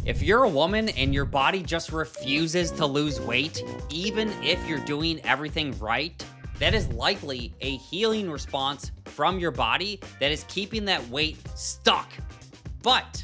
If you're a woman and your body just refuses to lose weight, even if you're doing everything right, that is likely a healing response from your body that is keeping that weight stuck. But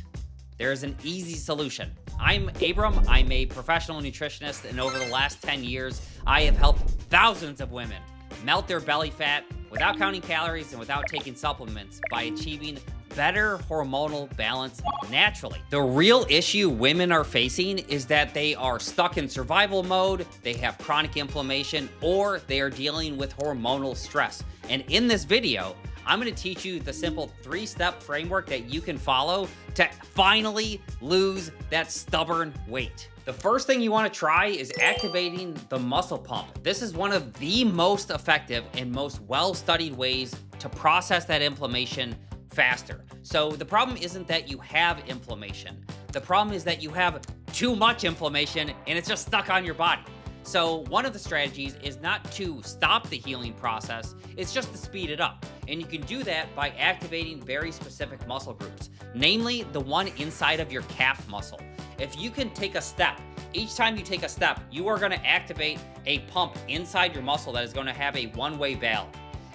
there is an easy solution. I'm Abram. I'm a professional nutritionist, and over the last 10 years, I have helped thousands of women melt their belly fat without counting calories and without taking supplements by achieving better hormonal balance naturally. The real issue women are facing is that they are stuck in survival mode, they have chronic inflammation, or they are dealing with hormonal stress. And in this video, I'm gonna teach you the simple 3-step framework that you can follow to finally lose that stubborn weight. The first thing you wanna try is activating the muscle pump. This is one of the most effective and most well-studied ways to process that inflammation faster. So the problem isn't that you have inflammation. The problem is that you have too much inflammation and it's just stuck on your body. So one of the strategies is not to stop the healing process, it's just to speed it up. And you can do that by activating very specific muscle groups, namely the one inside of your calf muscle. If you can take a step, each time you take a step, you are gonna activate a pump inside your muscle that is gonna have a one-way valve.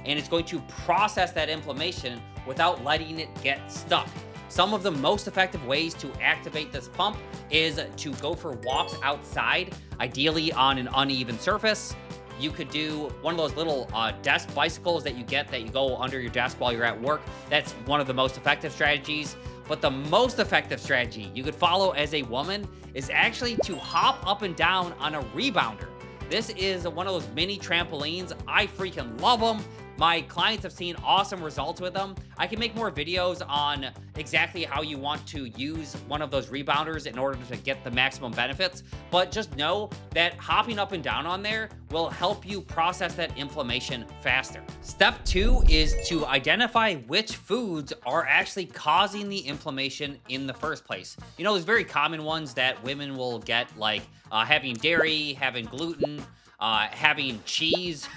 And it's going to process that inflammation without letting it get stuck. Some of the most effective ways to activate this pump is to go for walks outside, ideally on an uneven surface. You could do one of those little desk bicycles that you get that you go under your desk while you're at work. That's one of the most effective strategies. But the most effective strategy you could follow as a woman is actually to hop up and down on a rebounder. This is one of those mini trampolines. I freaking love them. My clients have seen awesome results with them. I can make more videos on exactly how you want to use one of those rebounders in order to get the maximum benefits, but just know that hopping up and down on there will help you process that inflammation faster. Step 2 is to identify which foods are actually causing the inflammation in the first place. You know, there's very common ones that women will get, like having dairy, having gluten, having cheese,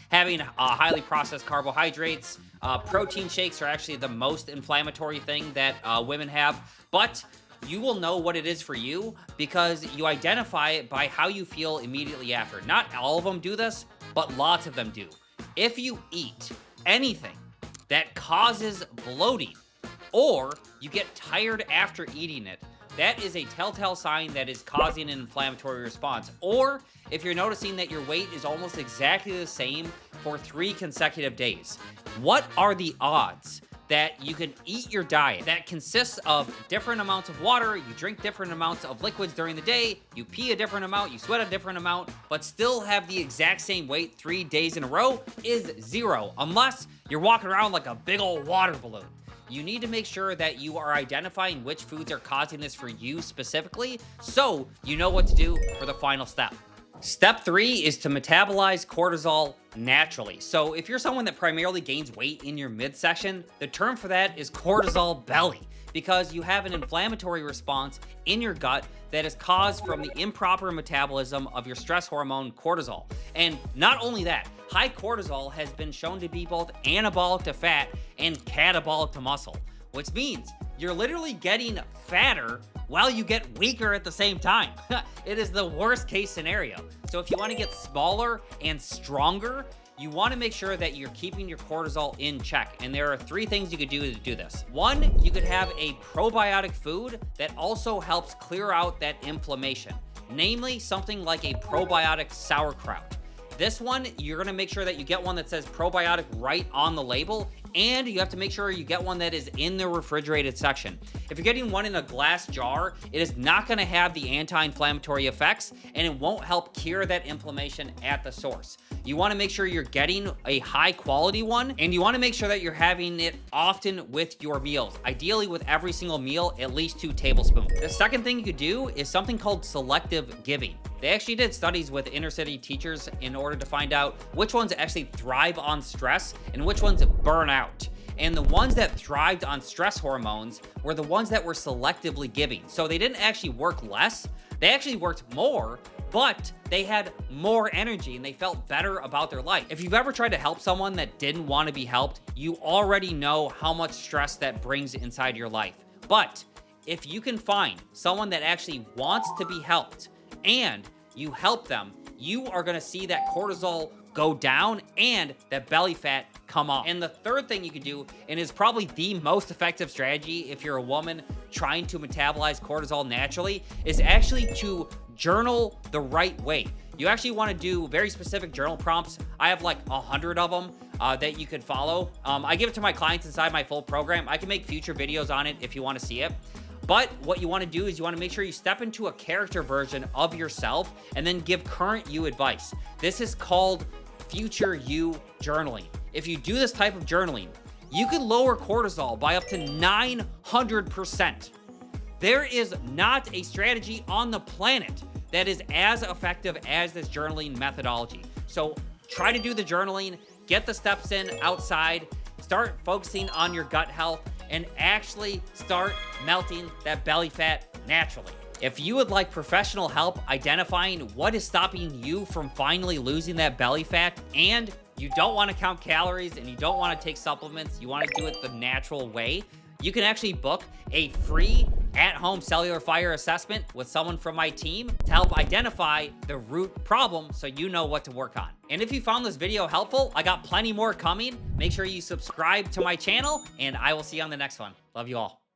having highly processed carbohydrates. Protein shakes are actually the most inflammatory thing that women have, but you will know what it is for you because you identify it by how you feel immediately after. Not all of them do this, but lots of them do. If you eat anything that causes bloating, or you get tired after eating it, that is a telltale sign that is causing an inflammatory response. Or if you're noticing that your weight is almost exactly the same for 3 consecutive days. What are the odds that you can eat your diet that consists of different amounts of water, you drink different amounts of liquids during the day, you pee a different amount, you sweat a different amount, but still have the exact same weight 3 days in a row is 0, unless you're walking around like a big old water balloon. You need to make sure that you are identifying which foods are causing this for you specifically, so you know what to do for the final step. Step 3 is to metabolize cortisol naturally. So if you're someone that primarily gains weight in your midsection, the term for that is cortisol belly, because you have an inflammatory response in your gut that is caused from the improper metabolism of your stress hormone cortisol. And not only that, high cortisol has been shown to be both anabolic to fat and catabolic to muscle, which means you're literally getting fatter while you get weaker at the same time. It is the worst case scenario. So if you want to get smaller and stronger, you want to make sure that you're keeping your cortisol in check. And there are 3 things you could do to do this. 1, you could have a probiotic food that also helps clear out that inflammation, namely something like a probiotic sauerkraut. This one, you're gonna make sure that you get one that says probiotic right on the label, and you have to make sure you get one that is in the refrigerated section. If you're getting one in a glass jar, it is not gonna have the anti-inflammatory effects, and it won't help cure that inflammation at the source. You wanna make sure you're getting a high quality one, and you wanna make sure that you're having it often with your meals. Ideally with every single meal, at least 2 tablespoons. The second thing you could do is something called selective giving. They actually did studies with inner city teachers in order to find out which ones actually thrive on stress and which ones burn out. And the ones that thrived on stress hormones were the ones that were selectively giving. So they didn't actually work less, they actually worked more, but they had more energy and they felt better about their life. If you've ever tried to help someone that didn't want to be helped, you already know how much stress that brings inside your life. But if you can find someone that actually wants to be helped and you help them, you are going to see that cortisol go down and that belly fat come off. And the third thing you can do, and is probably the most effective strategy if you're a woman trying to metabolize cortisol naturally, is actually to journal the right way. You actually want to do very specific journal prompts. I have like 100 of them that you could follow. I give it to my clients inside my full program. I can make future videos on it if you want to see it. But what you want to do is you want to make sure you step into a character version of yourself and then give current you advice. This is called future you journaling. If you do this type of journaling, you could lower cortisol by up to 900%. There is not a strategy on the planet that is as effective as this journaling methodology. So try to do the journaling, get the steps in outside, start focusing on your gut health, and actually start melting that belly fat naturally. If you would like professional help identifying what is stopping you from finally losing that belly fat, and you don't want to count calories and you don't want to take supplements, you want to do it the natural way, you can actually book a free at-home cellular fire assessment with someone from my team to help identify the root problem so you know what to work on. And if you found this video helpful, I got plenty more coming. Make sure you subscribe to my channel, and I will see you on the next one. Love you all.